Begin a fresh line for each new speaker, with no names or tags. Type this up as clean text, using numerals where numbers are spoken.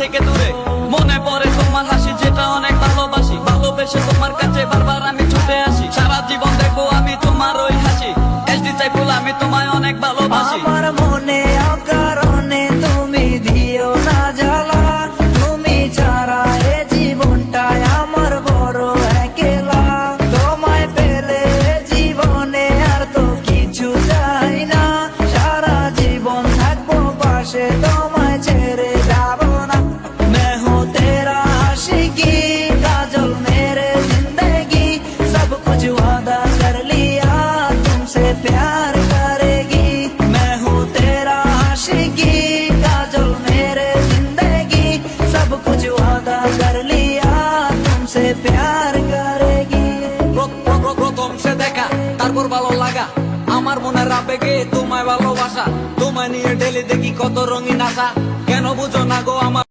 থেকে দূরে। মনে পড়ে তোমার হাসি যেটা অনেক ভালোবাসি, ভালোবেসে তোমার কাছে বারবার আমি ছুটে আসি। সারা জীবন দেখবো আমি তোমার ওই হাসি, এসডি চাইফুল আমি তোমায় অনেক ভালোবাসি।
আমার মনে অকারণে তুমি দিও না জ্বালা, তুমি ছাড়া এ জীবনটাই আমার বড় একলা। তোমায় পেলে জীবনে আর তো কিছু চাই না, সারা জীবন থাকবো পাশে, তোমায় ছেড়ে যাব না। मैं हूँ तेरा आशिकी काजल मेरे जिंदगी, सब कुछ वादा कर लिया तुमसे प्यार करेगी। मैं हूँ तेरा आशिकी काजल मेरे जिंदगी, सब कुछ वादा कर लिया तुमसे प्यार करेगी।
প্রথম সে দেখা তারপর ভালো লাগা, আমার মনের আবেগে তোমায় ভালোবাসা। তোমায় নিয়ে ডেলি দেখি কত রঙিন আশা, কেন বুঝো না গো আমার